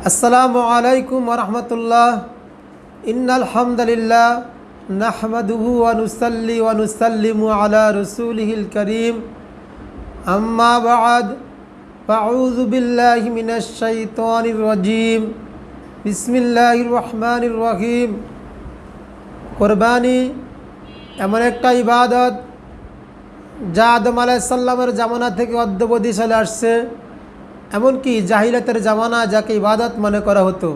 আসসালামু আলাইকুম ওয়া রাহমাতুল্লাহ। ইন্নাল হামদুলিল্লাহ নাহমাদুহু ওয়া নুসাল্লি ওয়া নুসাল্লিমু আলা রাসূলিহিল কারীম। আম্মা বা'দ, ফাআউযু বিল্লাহি মিনাশ শাইতানির রাজীম। বিসমিল্লাহির রহমানির রহিম। কুরবানি এমন একটা ইবাদত যা আদম আলাইহিস সালামের জামানা থেকে অদ্যাবধি চলে আসছে, এমনকি জাহিলিয়াতের জামানা যাকে ইবাদত মনে করা হতো।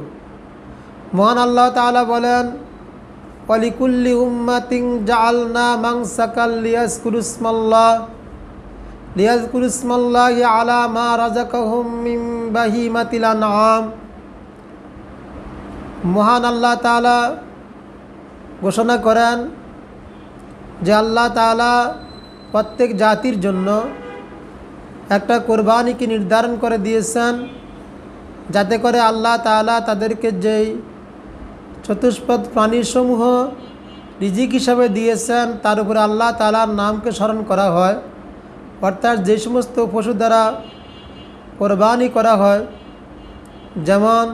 মহান আল্লাহ তাআলা বলেন, ওয়ালিকুল্লি উম্মাতিন জাআলনা মানসাকাল লিয়াযকুরুসমাল্লাহি আলা মা রাযাকাহুম মিন বাহিমাতিল আনআম। মহান আল্লাহ তাআলা ঘোষণা করেন যে আল্লাহ তাআলা প্রত্যেক জাতির জন্য একটা কোরবানিকে নির্ধারণ করে দিয়েছেন, যাতে করে আল্লাহ তাআলা তাদেরকে যেই চতুষ্পদ প্রাণীসমূহ রিজিক হিসাবে দিয়েছেন তার উপরে আল্লাহ তাআলার নামকে স্মরণ করা হয়। অর্থাৎ যে সমস্ত পশু দ্বারা কোরবানি করা হয়, যেমন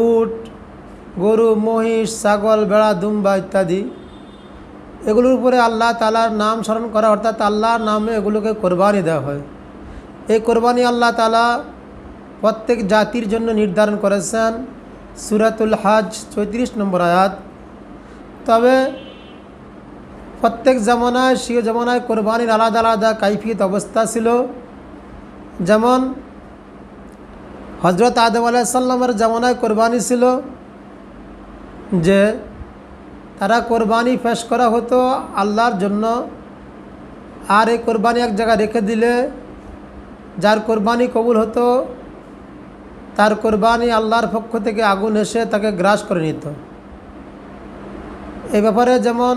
উট, গরু, মহিষ, ছাগল, ভেড়া, দুম্বা ইত্যাদি, এগুলোর উপরে আল্লাহ তাআলার নাম স্মরণ করা, অর্থাৎ আল্লাহর নামে এগুলোকে কোরবানি দেওয়া হয়। এই কোরবানি আল্লাহ তাআলা প্রত্যেক জাতির জন্য নির্ধারণ করেছেন। সূরাতুল হজ ৩৪ নম্বর আয়াত। তবে প্রত্যেক জামানায় সেই জামানায় কোরবানির আলাদা আলাদা কাইফিয়ত অবস্থা ছিল। যেমন হযরত আদম আলাইহিস সালামের জামানায় কোরবানি ছিল যে তারা কোরবানি পেশ করা হতো আল্লাহর জন্য, আর এই কোরবানি এক জায়গায় রেখে দিলে যার কোরবানি কবুল হতো তার কোরবানি আল্লাহর পক্ষ থেকে আগুন এসে তাকে গ্রাস করে নিত। এই ব্যাপারে যেমন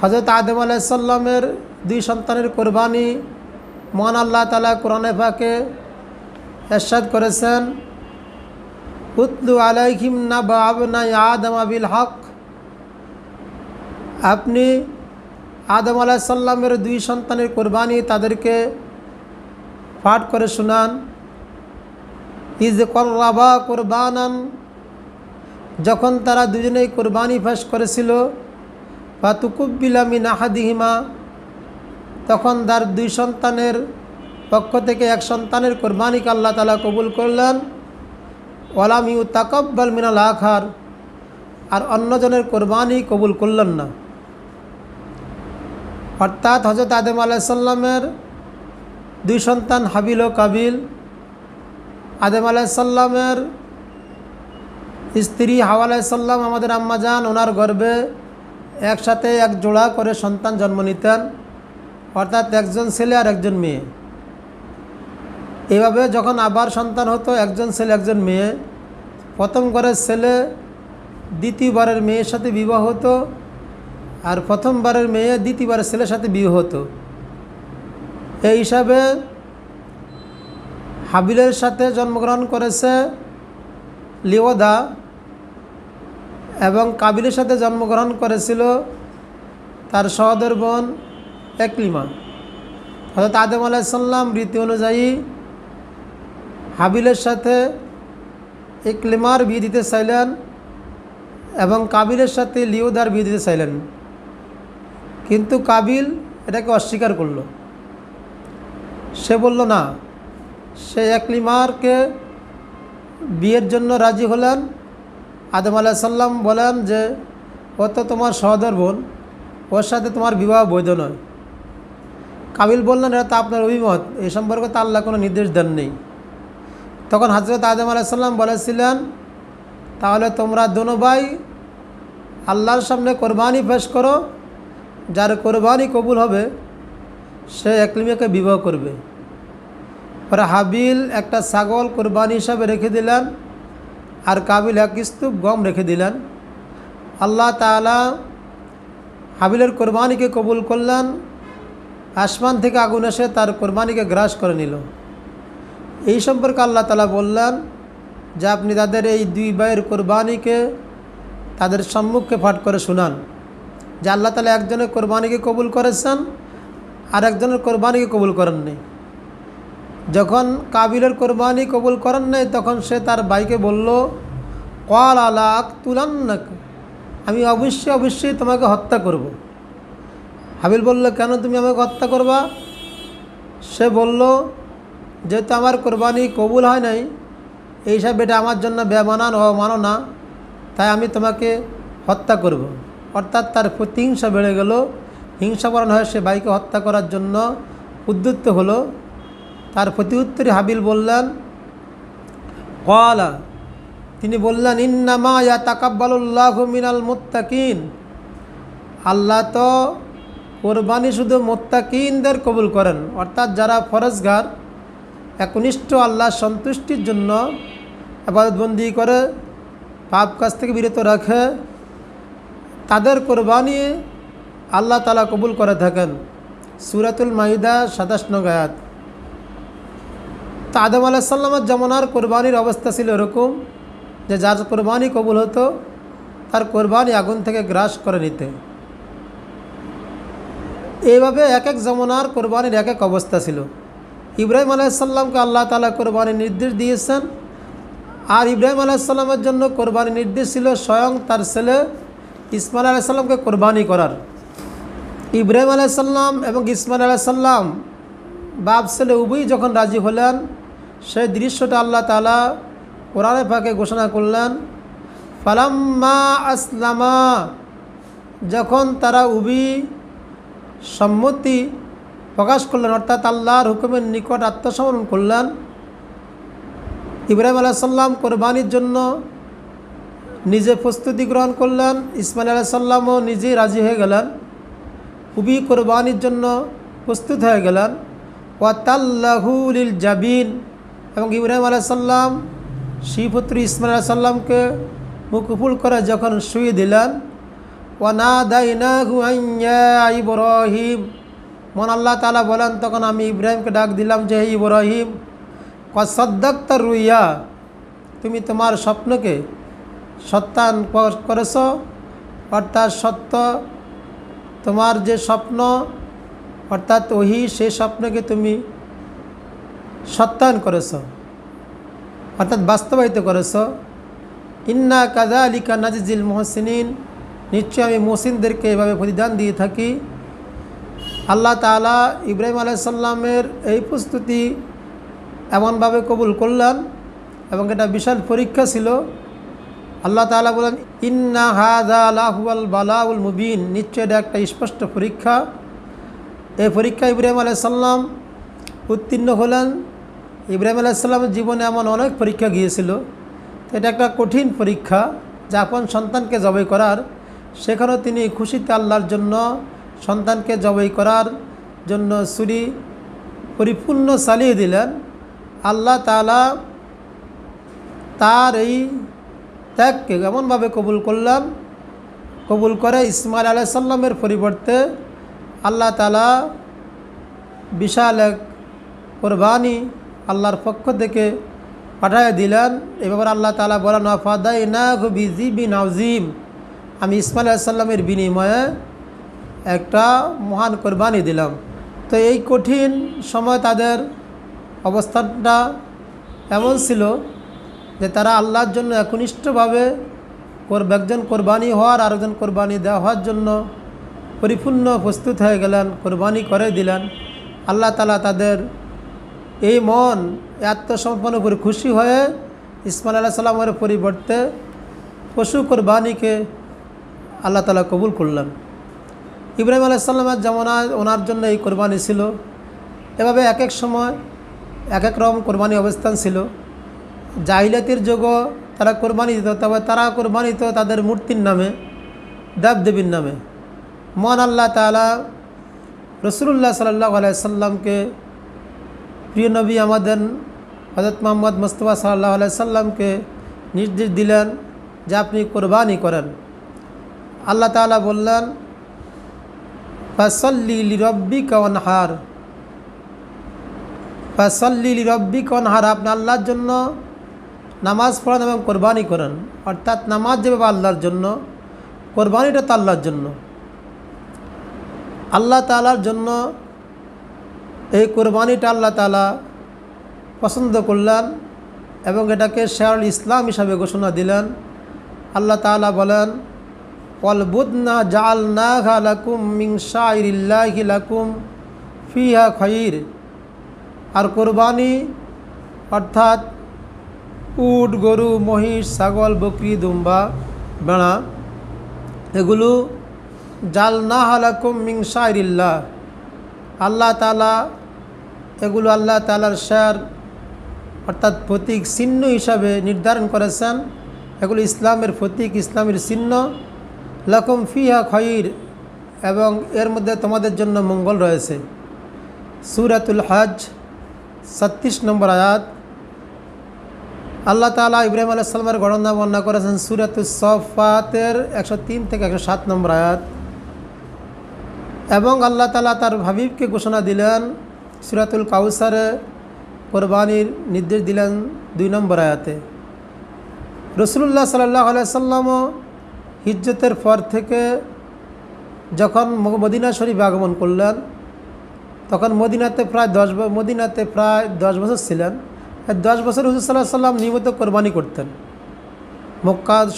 হযরত আদম আলাইহিস সালামের 2 সন্তানের কোরবানি মহান আল্লাহ তাআলা কোরআনে পাকে ইরশাদ করেছেন, উতলু আলাইহিম নাবা আবনাই আদম বিল হক। আপনি আদম আলাইহিস সালামের 2 সন্তানের কোরবানি তাদেরকে পাঠ করে শোনান। ইজ কররাবা কোরবানান, যখন তারা দুজনেই কোরবানি পেশ করেছিল, ফাতুকুব্বিলা মিন আহাদিহিমা, তখন তার 2 সন্তানের পক্ষ থেকে এক সন্তানের কোরবানিকে আল্লাহ তাআলা কবুল করলেন। ওয়ালাম ইউতাকাব্বাল মিনাল আখার, আর অন্যজনের কোরবানি কবুল করলেন না। অর্থাৎ হযরত আদম আলাইহিস সালামের 2 সন্তান হাবিল ও কাবিল, আদম আলাইহিস সালামের স্ত্রী হাওয়া আলাইহিস সালাম আমাদের আম্মা জান, ওনার গর্ভে একসাথে এক জোড়া করে সন্তান জন্ম নিতেন, অর্থাৎ একজন ছেলে আর একজন মেয়ে। এভাবে যখন আবার সন্তান হতো, একজন ছেলে একজন মেয়ে, প্রথম ঘরের ছেলে দ্বিতীয়বারের মেয়ের সাথে বিবাহ হতো, আর প্রথমবারের মেয়ে দ্বিতীয়বারের ছেলের সাথে বিবাহ হতো। এই হিসাবে হাবিলের সাথে জন্মগ্রহণ করেছে লিওদা, এবং কাবিলের সাথে জন্মগ্রহণ করেছিল তার সহোদর বোন একলিমা। হযরত আদম আলাইহিস সালাম রীতি অনুযায়ী হাবিলের সাথে একলিমার বিয়ে দিতে চাইলেন এবং কাবিলের সাথে লিওদার বিয়ে দিতে চাইলেন, কিন্তু কাবিল এটাকে অস্বীকার করল। সে বলল না, সে একলিমারকে বিয়ের জন্য রাজি হলেন। আদম আলাইহিস সালাম বলেন যে ও তো তোমার সহোদর বোন, ওর সাথে তোমার বিবাহ বৈধ নয়। কাবিল বললেন, এটা তো আপনার অভিমত, এই সম্পর্কে তো আল্লাহ কোনো নির্দেশ দেন নেই। তখন হযরত আদম আলাইহিস সালাম বলেছিলেন, তাহলে তোমরা দোনো ভাই আল্লাহর সামনে কোরবানি পেশ করো, যার কোরবানি কবুল হবে সে একলিমাকে বিবাহ করবে। পরে হাবিল একটা ছাগল কোরবানি হিসাবে রেখে দিলেন, আর কাবিল 1 স্তূপ গম রেখে দিলেন। আল্লাহ তাআলা হাবিলের কোরবানিকে কবুল করলেন, আসমান থেকে আগুন এসে তার কোরবানিকে গ্রাস করে নিল। এই সম্পর্কে আল্লাহ তাআলা বললেন যে আপনি তাদের এই 2 ভাইয়ের কোরবানিকে তাদের সম্মুখে পাঠ করে শোনান, যে আল্লাহ তাআলা একজনের কোরবানিকে কবুল করেছেন আর একজনের কোরবানিকে কবুল করেননি। যখন কাবিলের কোরবানি কবুল করেন নাই তখন সে তার ভাইকে বলল, ক্বাল আলা আকতুলান্নাক, আমি অবশ্যই তোমাকে হত্যা করব। হাবিল বলল, কেন তুমি আমাকে হত্যা করবা? সে বলল, যেহেতু আমার কোরবানি কবুল হয় নাই, এই হিসাবে এটা আমার জন্য বেমানান অমাননা, তাই আমি তোমাকে হত্যা করব। অর্থাৎ তার প্রতিহিংসা বেড়ে গেল, হিংসাপরায়ণ হয়ে সে ভাইকে হত্যা করার জন্য উদ্যুক্ত হলো। তার প্রতি উত্তরে হাবিল বললেন, ক্বালা, তিনি বললেন, ইন্নামা ইয়াতাকাব্বালুল্লাহু মিনাল মুত্তাকিন, আল্লাহ তো কোরবানি শুধু মুত্তাকিনদের কবুল করেন, অর্থাৎ যারা ফরজগার একনিষ্ঠ আল্লাহর সন্তুষ্টির জন্য ইবাদতবন্দি করে, পাপ কাজ থেকে বিরত রাখে, তাদের কোরবানি আল্লাহ তাআলা কবুল করে থাকেন। সূরাতুল মাইদা ২৭ নং আয়াত। তা আদম আলাইহিস সালামের জামানার কোরবানির অবস্থা ছিল এরকম যে যার কোরবানি কবুল হতো তার কোরবানি আগুন থেকে গ্রাস করে নিতে। এইভাবে এক এক জামানার কোরবানির এক এক অবস্থা ছিল। ইব্রাহিম আলাইহিস সালামকে আল্লাহ তাআলা কোরবানির নির্দেশ দিয়েছেন, আর ইব্রাহিম আলাইহিস সালামের জন্য কোরবানির নির্দেশ ছিল স্বয়ং তার ছেলে ইসমাইল আলাইহিস সালামকে কোরবানি করার। ইব্রাহিম আলাইহিস সালাম এবং ইসমাইল আলাইহিস সালাম বাপ ছেলে উভয়ই যখন রাজি হলেন, সেই দৃশ্যটা আল্লাহ তাআলা কোরআনে পাকে ঘোষণা করলেন, ফালাম্মা আসলামা, যখন তারা উভয়ই সম্মতি প্রকাশ করলেন, অর্থাৎ আল্লাহর হুকুমের নিকট আত্মসমর্পণ করলেন। ইব্রাহিম আলাইহিস সালাম কোরবানির জন্য নিজে প্রস্তুতি গ্রহণ করলেন, ইসমাইল আলাইহিস সালামও নিজেই রাজি হয়ে গেলেন, উভয়ই কোরবানির জন্য প্রস্তুত হয়ে গেলেন। ওয়াতাল্লাহু লিল জাবিন, এবং ইব্রাহিম আলাইহিস সালাম শ্রীপুত্র ইসমাইল আলাইহিস সালামকে মুখফুল করে যখন শুয়ে দিলেন, ওয়ানাদাইনাহু আইয়া ইব্রাহিম, মন আল্লাহ তাআলা বলেন, তখন আমি ইব্রাহিমকে ডাক দিলাম যে, হে ইব্রাহিম, কদ সাদ্দাকতা রুইয়া, তুমি তোমার স্বপ্নকে সত্যায়ন করেছ, অর্থাৎ সত্য, তোমার যে স্বপ্ন অর্থাৎ ওহি, সেই স্বপ্নকে তুমি সত্যায়ন করেছ, অর্থাৎ বাস্তবায়িত করেছ। ইন্না কাযালিকা নাজিজিল মুহসিনিন, নিশ্চয় আমি মুহসিনদেরকে এভাবে প্রতিদান দিয়ে থাকি। আল্লাহ তাআলা ইব্রাহিম আলাইহিস সালামের এই প্রস্তুতি এমনভাবে কবুল করলেন, এবং এটা বিশাল পরীক্ষা ছিল। আল্লাহ তাআলা বলেন, ইন্না হাযা লাহুয়াল বালাউল মুবিন, নিশ্চয় এটা একটা স্পষ্ট পরীক্ষা। এই পরীক্ষা ইব্রাহিম আলাইহিস সালাম উত্তীর্ণ হলেন। ইব্রাহিম আলাইহিস সালামের জীবনে এমন অনেক পরীক্ষা গিয়েছিল, এটা একটা কঠিন পরীক্ষা, যা আপন সন্তানকে জবাই করার, সেখানেও তিনি খুশিতে আল্লাহর জন্য সন্তানকে জবাই করার জন্য ছুরি পরিপূর্ণ চালিয়ে দিলেন। আল্লাহ তাআলা তার এই ত্যাগকে এমনভাবে কবুল করলেন, কবুল করে ইসমাইল আলাইহিস সালামের পরিবর্তে আল্লাহ তাআলা বিশাল এক কোরবানি আল্লাহর পক্ষ থেকে পাঠিয়ে দিলেন। এবার আল্লাহ তাআলা বলেন, ওয়াফাদাইনাহু বিযিবিন আযীম, আমি ইসমাইল আলাইহিস সালামের বিনিময়ে একটা মহান কোরবানি দিলাম। তো এই কঠিন সময় তাদের অবস্থানটা এমন ছিল যে তারা আল্লাহর জন্য একনিষ্ঠভাবে একজন কোরবানি হওয়ার আর একজন কোরবানি দেওয়া হওয়ার জন্য পরিপূর্ণ প্রস্তুত হয়ে গেলেন, কোরবানি করে দিলেন। আল্লাহ তাআলা তাদের এই মন আত্মসমর্পণ উপর খুশি হয়ে ইসমাইল আলাইহিস সালামের পরিবর্তে পশু কোরবানিকে আল্লাহ তাআলা কবুল করলেন। ইব্রাহিম আলাইহিস সালামের জামানায় ওনার জন্য এই কোরবানি ছিল। এভাবে এক এক সময় এক এক রকম কোরবানি অবস্থান ছিল। জাহিলিয়াতের যুগও তারা কোরবানি দিত, তবে তারা কোরবানি দিত তাদের মূর্তির নামে, দেবদেবীর নামে। মহান আল্লাহ তাআলা রাসূলুল্লাহ সাল্লাল্লাহু আলাইহি সাল্লামকে, প্রিয় নবী আমাদের হযরত মুহাম্মদ মুস্তাফা সাল্লাল্লাহু আলাইহি সাল্লামকে নির্দেশ দিলেন যে আপনি কোরবানি করেন। আল্লাহ তাআলা বললেন, ফাসাল্লি লিরাব্বিকা ওয়ানহার, ফাসাল্লি লিরাব্বিকা ওয়ানহার, আপনি আল্লাহর জন্য নামাজ পড়েন এবং কোরবানি করেন। অর্থাৎ নামাজ যেভাবে আল্লাহর জন্য, কোরবানিটা তো আল্লাহর জন্য। আল্লাহ তাআলার জন্য এই কোরবানিটা আল্লাহ তাআলা পছন্দ করলেন এবং এটাকে শারুল ইসলাম হিসাবে ঘোষণা দিলেন। আল্লাহ তাআলা বলেন, ওয়াল বুদনা জাআলনাহা লাকুম মিন শাইরিল্লাহি লাকুম ফিহা খায়র। আর কোরবানি অর্থাৎ উট, গরু, মহিষ, ছাগল, বকরি, দুম্বা, ভেড়া, এগুলো জাআলনাহা লাকুম মিন শাইরিল্লাহ, আল্লাহ তাআলা এগুলো আল্লাহ তাআলার শার অর্থাৎ প্রতীক, চিহ্ন হিসাবে নির্ধারণ করেছেন। এগুলো ইসলামের প্রতীক, ইসলামের চিহ্ন। লাকুম ফিহা খায়র, এবং এর মধ্যে তোমাদের জন্য মঙ্গল রয়েছে। সূরাতুল হজ 36 নম্বর আয়াত। আল্লাহ তাআলা ইব্রাহিম আলাইহিস সালামের ঘটনা বর্ণনা করেছেন সূরাতুস সাফফাতের 103 থেকে 107 নম্বর আয়াত। এবং আল্লাহ তাআলা তার হাবিবকে ঘোষণা দিলেন সূরাতুল কাউসারে, কোরবানির নির্দেশ দিলেন 2 নম্বর আয়াতে। রাসূলুল্লাহ সাল্লাল্লাহু আলাইহি সাল্লামও হিজরতের পর থেকে যখন মদিনা শরীফে আগমন করলেন, তখন মদিনাতে প্রায় 10 বছর ছিলেন। 10 বছর হুজুর সাল্লাল্লাহু আলাইহি সাল্লাম নিয়মিত কোরবানি করতেন।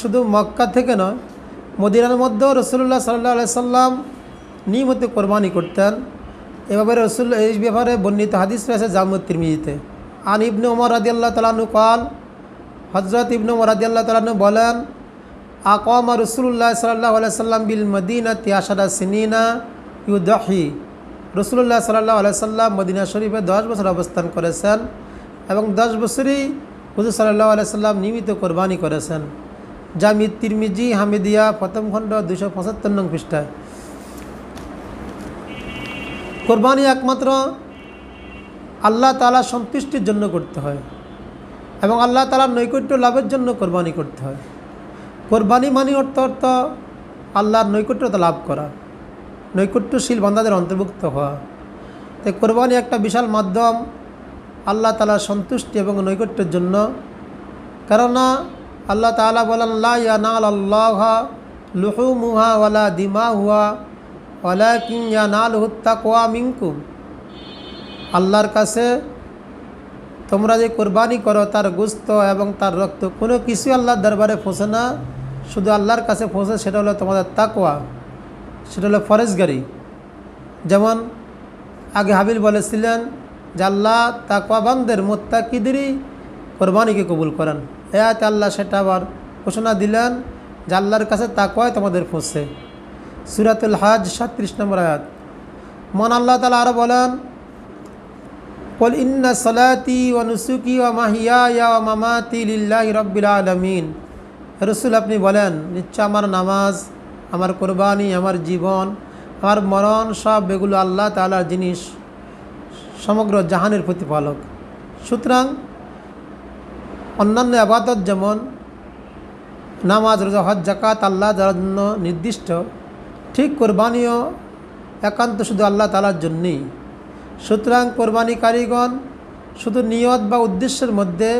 শুধু মক্কা থেকে নয়, মদিনার মধ্যেও রাসূলুল্লাহ সাল্লাল্লাহু আলাইহি সাল্লাম নিয়মিত কোরবানি করতেন। এভাবে এই ব্যাপারে বর্ণিত হাদিস রয়েছে জামুত তিরমিজিতে। আন ইবনে ওমর রাদিয়াল্লাহু তাআলা আনহু কাল, হযরত ইবনে ওমর রাদিয়াল্লাহু তাআলা আনহু বলেন, আকামা রাসূলুল্লাহ সাল্লাল্লাহু আলাইহি সাল্লাম বিল মদিনাতি 10 সিনিনা ইউদাহি। রাসূলুল্লাহ সাল্লাল্লাহু আলাইহি সাল্লাম মদিনা শরীফে 10 বছর অবস্থান করেছেন এবং 10 বছরই হুজুর সাল্লাল্লাহু আলাইহি সাল্লাম নিয়মিত কোরবানি করেছেন। জামি তিরমিজি হামিদিয়া প্রথম খণ্ড 275 নং পৃষ্ঠায়। কোরবানি একমাত্র আল্লাহ তাআলার সন্তুষ্টির জন্য করতে হয় এবং আল্লাহ তাআলার নৈকট্য লাভের জন্য কোরবানি করতে হয়। কোরবানি মানে অর্থ আল্লাহর নৈকট্যতা লাভ করা, নৈকট্যশীল বান্দাদের অন্তর্ভুক্ত হওয়া। তাই কোরবানি একটা বিশাল মাধ্যম আল্লাহ তাআলার সন্তুষ্টি এবং নৈকট্যের জন্য। কেননা আল্লাহ তাআলা বলেন, লা ইয়ানালাল্লাহা লুহুমুহা ওয়ালা দিমাহুহা ওয়ালাকিন ইয়ানালুহুত তাকওয়া মিনকুম। আল্লাহর কাছে তোমরা যে কোরবানি করো তার গোশত এবং তার রক্ত কোনো কিছু আল্লাহর দরবারে পৌঁছে না, শুধু আল্লাহর কাছে পৌঁছে সেটা হলো তোমাদের তাকওয়া, সেটা হলো ফরজগারি। যেমন আগে হাবিল বলেছিলেন যে আল্লাহ তাকওয়াবানদের মুত্তাকিদেরই কোরবানিকে কবুল করেন। আয়াতে আল্লাহ সেটা আবার ঘোষণা দিলেন যে আল্লাহর কাছে তাকওয়াই তোমাদের পৌঁছে। সূরাতুল হজ 37 নম্বর আয়াত। মান আল্লাহ তাআলা আরও বলেন, কুল ইন্না সালাতি ওয়া নুসুকি ওয়া মাহিয়ায়া ওয়া মামাতি লিল্লাহি রাব্বিল আলামিন। রাসূল আপনি বলেন, নিশ্চয় আমার নামাজ, আমার কোরবানি, আমার জীবন, আমার মরণ সব এগুলো আল্লাহ তাআলার জিনিস, সমগ্র জাহানের প্রতিপালক। সুতরাং অন্যান্য ইবাদত যেমন নামাজ, রোজা, হজ, যাকাত আল্লাহ তাআলার জন্য নির্দিষ্ট, ঠিক কোরবানিও একান্ত শুধু আল্লাহ তাআলার জন্যই। সুতরাং কোরবানিকারীগণ শুধু নিয়ত বা উদ্দেশ্যের মধ্যে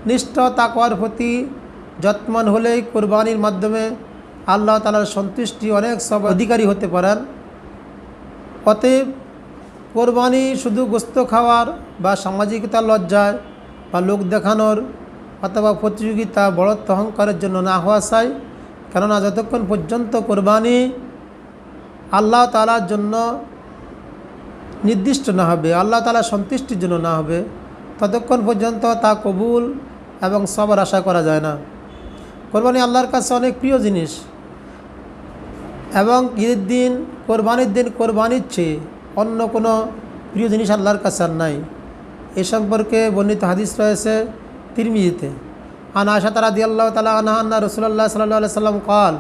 নিষ্ঠ তাকওয়ার প্রতি যত্নবান হলেই কোরবানির মাধ্যমে আল্লাহ তাআলার সন্তুষ্টি অনেক সব অধিকারী হতে পারেন। অতএব কোরবানি শুধু গোশত খাওয়ার বা সামাজিকতার লজ্জায় বা লোক দেখানোর অথবা প্রতিযোগিতা, বড়ত্ব, অহংকারের জন্য না হওয়া চাই। কেননা যতক্ষণ পর্যন্ত কোরবানি আল্লাহ তাআলার জন্য নির্দিষ্ট না হবে, আল্লাহ তাআলার সন্তুষ্টির জন্য না হবে, ততক্ষণ পর্যন্ত তা কবুল এবং সবার আশা করা যায় না। কোরবানি আল্লাহর কাছে অনেক প্রিয় জিনিস এবং ঈদের দিন, কোরবানির দিন কোরবানির চেয়ে অন্য কোনো প্রিয় জিনিস আল্লাহর কাছে আর নাই। এ সম্পর্কে বর্ণিত হাদিস রয়েছে তিরমিজিতে। আন আয়েশা রাদিয়াল্লাহু তাআলা আনহা আন্না রাসূলুল্লাহ সাল্লাল্লাহু আলাইহি সাল্লাম قال,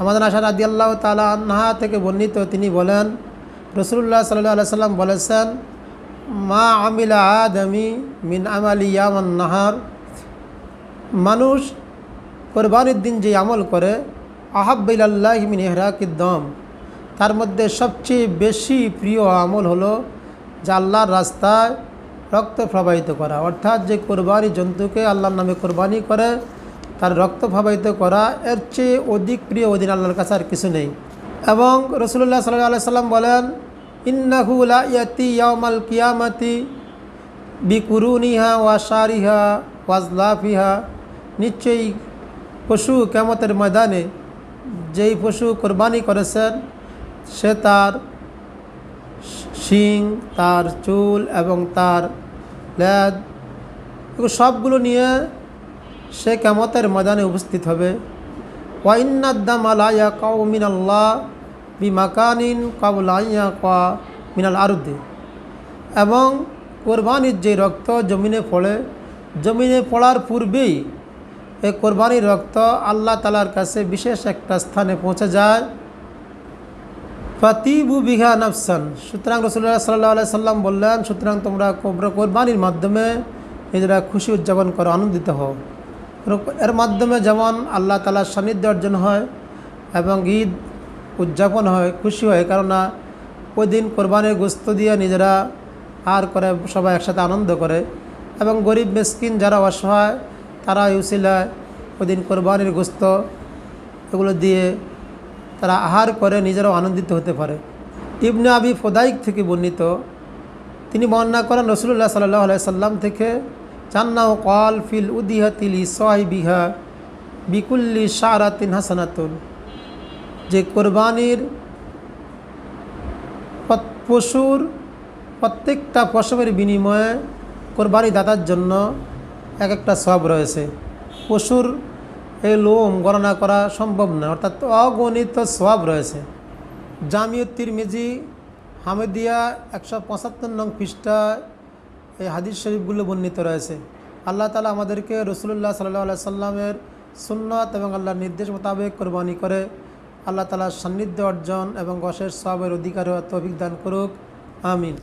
আমাদের আয়েশা রাদিয়াল্লাহু তাআলা আনহা থেকে বর্ণিত, তিনি বলেন রাসূলুল্লাহ সাল্লাল্লাহু আলাইহি সাল্লাম বলেছেন, মা আমিলা আদামি মিন আমালি ইয়ামান নাহার। মানুষ কোরবানির দিন যে আমল করে, আহাব্বু ইলাল্লাহি মিন ইহরাকিদ দাম, তার মধ্যে সবচেয়ে বেশি প্রিয় আমল হলো যে আল্লাহর রাস্তায় রক্ত প্রবাহিত করা। অর্থাৎ যে কোরবানি জন্তুকে আল্লাহর নামে কোরবানি করে তার রক্ত প্রবাহিত করা, এর চেয়ে অধিক প্রিয় ওদিন আল্লাহর কাছে আর কিছু নেই। এবং রাসূলুল্লাহ সাল্লাল্লাহু আলাইহি সাল্লাম বলেন, ইন্নাহু লা ইয়াতি ইয়াউমাল কিয়ামাতি বিকুরুনিহা ওয়াশারিহা ওয়াজলাফিহা, নিশ্চয়ই পশু কিয়ামতের ময়দানে যেই পশু কোরবানি করেছেন সে তার শিং, তার চুল এবং তার লেজ এগুলো সবগুলো নিয়ে সে কিয়ামতের ময়দানে উপস্থিত হবে। ওয়া ইন্নাদ-দামা লা ইয়াকাউ মিনাল্লাহ বিমাকানিন ক্বাবলা আন ইয়াকা মিনাল আরদি, এবং কোরবানির যে রক্ত জমিনে পড়ে, জমিনে পড়ার পূর্বেই এই কোরবানির রক্ত আল্লাহ তাআলার কাছে বিশেষ একটা স্থানে পৌঁছে যায়। ফাতিবু বিহা নাফসান, সুতরাং রাসূলুল্লাহ সাল্লাল্লাহু আলাইহি সাল্লাম বললেন, সুতরাং তোমরা কোরবানির মাধ্যমে নিজেরা খুশি উদযাপন করো, আনন্দিত হও। এর মাধ্যমে যেমন আল্লাহ তাআলার সান্নিধ্য অর্জন হয় এবং ঈদ উদযাপন হয়, খুশি হয়, কেননা ওই দিন কোরবানির গোশত দিয়ে নিজেরা আর করে সবাই একসাথে আনন্দ করে, এবং গরিব মিসকিন যারা অসহায় তারা ইউসিলায় ওই দিন কোরবানির গোশত এগুলো দিয়ে তারা আহার করে নিজেরাও আনন্দিত হতে পারে। ইবনে আবি ফুদাইক থেকে বর্ণিত, তিনি বর্ণনা করেন রাসূলুল্লাহ সাল্লাল্লাহু আলাইহি সাল্লাম থেকে, জান্নাহু ক্বাল ফিল উদিহাতি লি সাহিবিহা বিকুল্লি শারাতিন হাসানাতুন, যে কোরবানির পশুর প্রত্যেকটা পশমের বিনিময়ে কোরবানি দাতার জন্য এক একটা সওয়াব রয়েছে। পশুর এই লোম গণনা করা সম্ভব না, অর্থাৎ অগণিত সওয়াব রয়েছে। জামিউত তিরমিজি হামেদিয়া 175 নং পৃষ্ঠায় এই হাদিস শরীফগুলো বর্ণিত রয়েছে। আল্লাহ তাআলা আমাদেরকে রাসূলুল্লাহ সাল্লাল্লাহু আলাইহি সাল্লামের সুন্নাত এবং আল্লাহর নির্দেশ মোতাবেক কোরবানি করে আল্লাহ তাআলার সান্নিধ্য অর্জন এবং অশেষ সওয়াবের অধিকার হওয়ার তৌফিক দান করুক। আমিন।